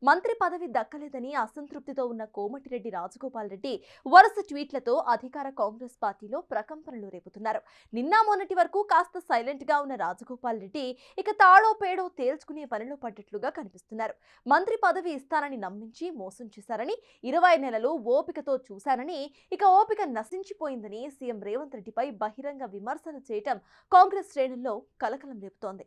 మంత్రి పదవి దక్కలేదని అసంతృప్తితో ఉన్న కోమటిరెడ్డి రాజగోపాల్ రెడ్డి వరుస ట్వీట్లతో అధికార కాంగ్రెస్ పార్టీలో ప్రకంపనలు రేపుతున్నారు. నిన్న మొన్నటి వరకు కాస్త సైలెంట్ గా ఉన్న రాజగోపాల్ రెడ్డి ఇక తాడో పేడో తేల్చుకునే పనిలో పడ్డట్లుగా కనిపిస్తున్నారు. మంత్రి పదవి ఇస్తానని నమ్మించి మోసం చేశారని, 20 నెలలు ఓపికతో చూశారని, ఇక ఓపిక నశించిపోయిందని సీఎం రేవంత్ రెడ్డిపై బహిరంగ విమర్శలు చేయటం కాంగ్రెస్ శ్రేణుల్లో కలకలం రేపుతోంది.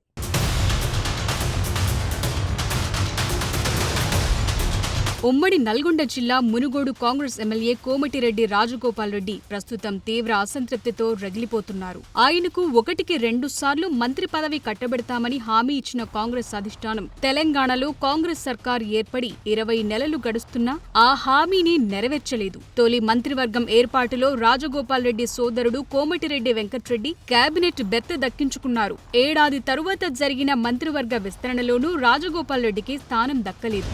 ఉమ్మడి నల్గొండ జిల్లా మునుగోడు కాంగ్రెస్ ఎమ్మెల్యే కోమటిరెడ్డి రాజగోపాల్ రెడ్డి ప్రస్తుతం తీవ్ర అసంతృప్తితో రగిలిపోతున్నారు. ఆయనకు 1-2 సార్లు మంత్రి పదవి కట్టబెడతామని హామీ ఇచ్చిన కాంగ్రెస్ అధిష్టానం తెలంగాణలో కాంగ్రెస్ సర్కార్ ఏర్పడి 20 నెలలు గడుస్తున్నా ఆ హామీని నెరవేర్చలేదు. తొలి మంత్రివర్గం ఏర్పాటులో రాజగోపాల్ రెడ్డి సోదరుడు కోమటిరెడ్డి వెంకట్రెడ్డి కేబినెట్ బెర్త దక్కించుకున్నారు. ఏడాది తరువాత జరిగిన మంత్రివర్గ విస్తరణలోనూ రాజగోపాల్ రెడ్డికి స్థానం దక్కలేదు.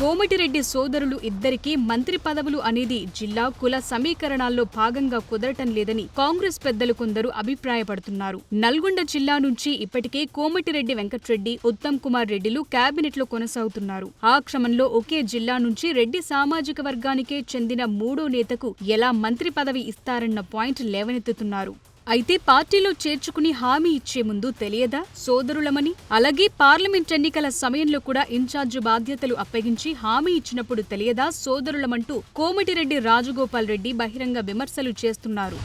కోమటిరెడ్డి సోదరులు ఇద్దరికీ మంత్రి పదవులు అనేది జిల్లా కుల సమీకరణాల్లో భాగంగా కుదరటం లేదని కాంగ్రెస్ పెద్దలు కొందరు అభిప్రాయపడుతున్నారు. నల్గొండ జిల్లా నుంచి ఇప్పటికే కోమటిరెడ్డి వెంకట్రెడ్డి, ఉత్తమ్ కుమార్ రెడ్డిలు కేబినెట్లో కొనసాగుతున్నారు. ఆ క్రమంలో ఒకే జిల్లా నుంచి రెడ్డి సామాజిక వర్గానికే చెందిన 3వ నేతకు ఎలా మంత్రి పదవి ఇస్తారన్న పాయింట్ లేవనెత్తుతున్నారు. అయితే పార్టీలో చేర్చుకుని హామీ ఇచ్చే ముందు తెలియదా సోదరులమని? అలాగే పార్లమెంట్ ఎన్నికల సమయంలో కూడా ఇన్ఛార్జ్ బాధ్యతలు అప్పగించి హామీ ఇచ్చినప్పుడు తెలియదా సోదరులమంటూ కోమటిరెడ్డి రాజగోపాల్ రెడ్డి బహిరంగ విమర్శలు చేస్తున్నారు.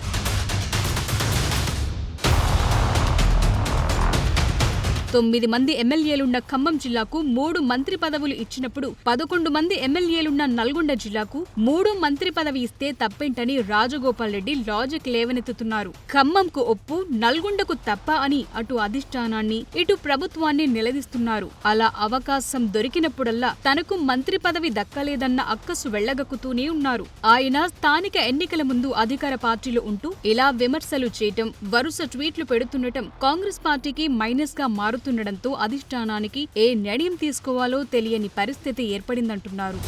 9 మంది ఎమ్మెల్యేలున్న ఖమ్మం జిల్లాకు 3 మంత్రి పదవులు ఇచ్చినప్పుడు 11 మంది ఎమ్మెల్యేలున్న నల్గొండ జిల్లాకు 3 మంత్రి పదవి ఇస్తే తప్పేంటని రాజగోపాల్ రెడ్డి లాజిక్ లేవనెత్తుతున్నారు. ఖమ్మంకు ఒప్పు, నల్గొండకు తప్ప అని అటు అధిష్టానాన్ని ఇటు ప్రభుత్వాన్ని నిలదీస్తున్నారు. అలా అవకాశం దొరికినప్పుడల్లా తనకు మంత్రి పదవి దక్కలేదన్న అక్కసు వెళ్లగక్కుతూనే ఉన్నారు. ఆయన స్థానిక ఎన్నికల ముందు అధికార పార్టీలో ఉంటూ ఇలా విమర్శలు చేయటం, వరుస ట్వీట్లు పెడుతుండటం కాంగ్రెస్ పార్టీకి మైనస్ గా మారుతుండటంతో అధిష్టానానికి ఏ నిర్ణయం తీసుకోవాలో తెలియని పరిస్థితి ఏర్పడిందంటున్నారు.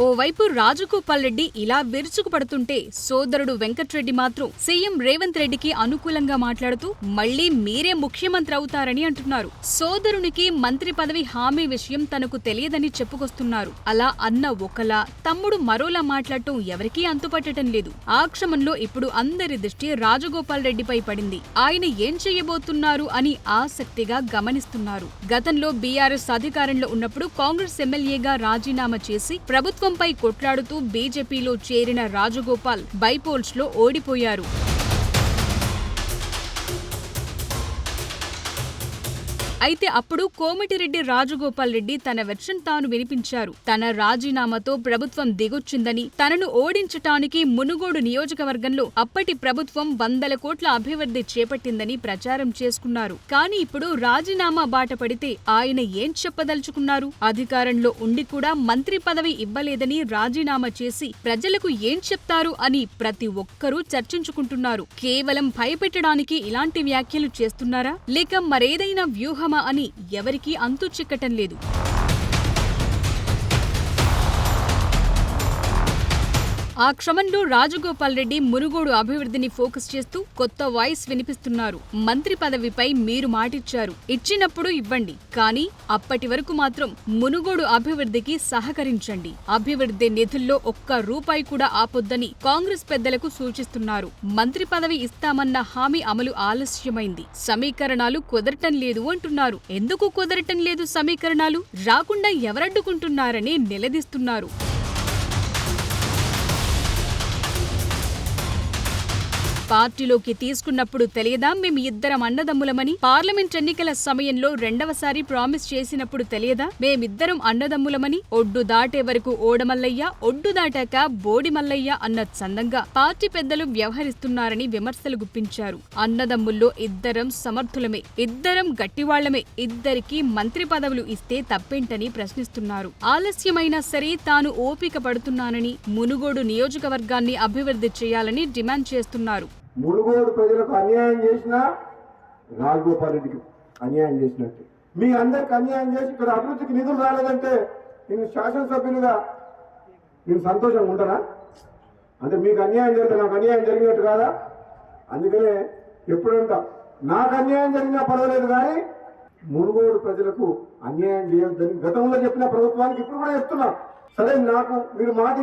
ఓవైపు రాజగోపాల్ రెడ్డి ఇలా విరుచుకుపడుతుంటే సోదరుడు వెంకట్రెడ్డి మాత్రం సీఎం రేవంత్ రెడ్డికి అనుకూలంగా మాట్లాడుతూ మళ్లీ మీరే ముఖ్యమంత్రి అవుతారని అంటున్నారు. సోదరునికి మంత్రి పదవి హామీ విషయం తనకు తెలియదని చెప్పుకొస్తున్నారు. అలా అన్న ఒకలా, తమ్ముడు మరోలా మాట్లాడటం ఎవరికీ అంతుపట్టడం లేదు. ఆ క్రమంలో ఇప్పుడు అందరి దృష్టి రాజగోపాల్ రెడ్డిపై పడింది. ఆయన ఏం చేయబోతున్నారు అని ఆసక్తిగా గమనిస్తున్నారు. గతంలో బీఆర్ఎస్ అధికారంలో ఉన్నప్పుడు కాంగ్రెస్ ఎమ్మెల్యేగా రాజీనామా చేసి ప్రభుత్వంపై కొట్లాడుతూ బీజేపీలో చేరిన రాజగోపాల్ బైపోల్స్ లో ఓడిపోయారు. అయితే అప్పుడు కోమటిరెడ్డి రాజగోపాల్ రెడ్డి తన వెర్షన్ తాను వినిపించారు. తన రాజీనామాతో ప్రభుత్వం దిగొచ్చిందని, తనను ఓడించటానికి మునుగోడు నియోజకవర్గంలో అప్పటి ప్రభుత్వం 100 కోట్ల అభివృద్ధి చేపట్టిందని ప్రచారం చేసుకున్నారు. కానీ ఇప్పుడు రాజీనామా బాట పడితే ఆయన ఏం చెప్పదలుచుకున్నారు? అధికారంలో ఉండి కూడా మంత్రి పదవి ఇవ్వలేదని రాజీనామా చేసి ప్రజలకు ఏం చెప్తారు అని ప్రతి ఒక్కరూ చర్చించుకుంటున్నారు. కేవలం భయపెట్టడానికి ఇలాంటి వ్యాఖ్యలు చేస్తున్నారా, లేక మరేదైనా వ్యూహమా అని ఎవరికీ అంతు చిక్కటం లేదు. ఆ క్రమంలో రాజగోపాల్ రెడ్డి మునుగోడు అభివృద్ధిని ఫోకస్ చేస్తూ కొత్త వాయిస్ వినిపిస్తున్నారు. మంత్రి పదవిపై మీరు మాటిచ్చారు, ఇచ్చినప్పుడు ఇవ్వండి, కానీ అప్పటి వరకు మాత్రం మునుగోడు అభివృద్ధికి సహకరించండి. అభివృద్ధి నిధుల్లో ఒక్క రూపాయి కూడా ఆపొద్దని కాంగ్రెస్ పెద్దలకు సూచిస్తున్నారు. మంత్రి పదవి ఇస్తామన్న హామీ అమలు ఆలస్యమైంది, సమీకరణాలు కుదరటం లేదు అంటున్నారు. ఎందుకు కుదరటం లేదు సమీకరణాలు? రాకుండా ఎవరడ్డుకుంటున్నారని నిలదీస్తున్నారు. పార్టీలోకి తీసుకున్నప్పుడు తెలియదా మేము ఇద్దరం అన్నదమ్ములమని? పార్లమెంట్ ఎన్నికల సమయంలో 2వసారి ప్రామిస్ చేసినప్పుడు తెలియదా మేమిద్దరం అన్నదమ్ములమని? ఒడ్డు దాటే వరకు ఓడమల్లయ్య, ఒడ్డు దాటాక బోడిమల్లయ్య అన్న చందంగా పార్టీ పెద్దలు వ్యవహరిస్తున్నారని విమర్శలు గుప్పించారు. అన్నదమ్ముల్లో ఇద్దరం సమర్థులమే, ఇద్దరం గట్టివాళ్లమే, ఇద్దరికీ మంత్రి పదవులు ఇస్తే తప్పేంటని ప్రశ్నిస్తున్నారు. ఆలస్యమైనా సరే తాను ఓపిక పడుతున్నానని, మునుగోడు నియోజకవర్గాన్ని అభివృద్ధి చేయాలని డిమాండ్ చేస్తున్నారు. మునుగోడు ప్రజలకు అన్యాయం చేసినా రాజగోపాల్ రెడ్డికి అన్యాయం చేసినట్టు. మీ అందరికి అన్యాయం చేసి ఇక్కడ అభివృద్ధికి నిధులు రాలేదంటే నేను శాసనసభ్యులుగా నేను సంతోషంగా ఉంటానా? అంటే మీకు అన్యాయం జరిగితే నాకు అన్యాయం జరిగినట్టు కాదా? అందుకనే ఎప్పుడంటా నాకు అన్యాయం జరిగినా పర్వాలేదు కానీ మునుగోడు ప్రజలకు అన్యాయం చేయొద్దని గతంలో చెప్పిన ప్రభుత్వానికి ఇప్పుడు కూడా చెప్తున్నా. సరే నాకు మీరు మాట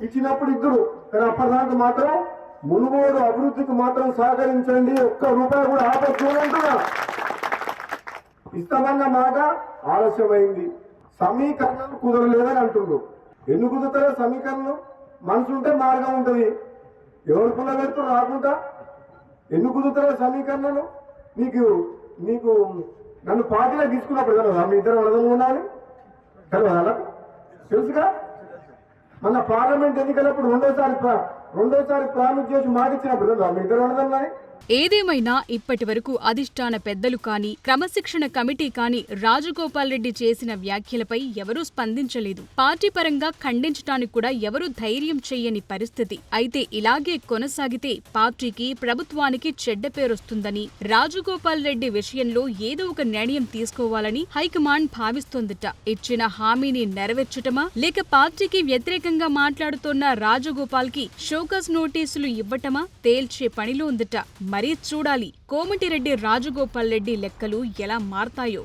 ఇచ్చినప్పుడు ఇద్దరు, కానీ అప్పటిదాకా మాత్రం మునుగోడు అభివృద్ధికి మాత్రం సహకరించండి, ఒక్క రూపాయి కూడా ఆపచ్చు అంటున్నా. ఇస్తామన్న మాట ఆలస్యమైంది, సమీకరణలు కుదరలేదని అంటుండ్రు. ఎందుకు కుదురుతారో సమీకరణలు? మనసు ఉంటే మార్గం ఉంటుంది. ఎవరు పుల్ల పెడుతూ రాకుండా ఎందుకు కుదురుతారో సమీకరణలు? నీకు నన్ను పార్టీలో తీసుకున్నప్పుడు కదా మీ ఇద్దరు వడదలు ఉండాలి కదా, తెలుసుగా. మన పార్లమెంట్ ఎన్నికలప్పుడు రెండోసారి ప్రామిస్ చేసి మాట ఇచ్చినప్పుడు కదా మీ ఇద్దరు వడదలు. ఏదేమైనా ఇప్పటి వరకు అధిష్టాన పెద్దలు కానీ క్రమశిక్షణ కమిటీ కానీ రాజగోపాల్ రెడ్డి చేసిన వ్యాఖ్యలపై ఎవరూ స్పందించలేదు. పార్టీ పరంగా ఖండించడానికి కూడా ఎవరూ ధైర్యం చెయ్యని పరిస్థితి. అయితే ఇలాగే కొనసాగితే పార్టీకి ప్రభుత్వానికి చెడ్డ పేరొస్తుందని, రాజగోపాల్ రెడ్డి విషయంలో ఏదో ఒక నిర్ణయం తీసుకోవాలని హైకమాండ్ భావిస్తోందట. ఇచ్చిన హామీని నెరవేర్చటమా లేక పార్టీకి వ్యతిరేకంగా మాట్లాడుతోన్న రాజగోపాల్ కి షోకాస్ నోటీసులు ఇవ్వటమా తేల్చే పనిలో ఉందట. మరీ చూడాలి కోమటిరెడ్డి రాజగోపాల్ రెడ్డి లెక్కలు ఎలా మారతాయో.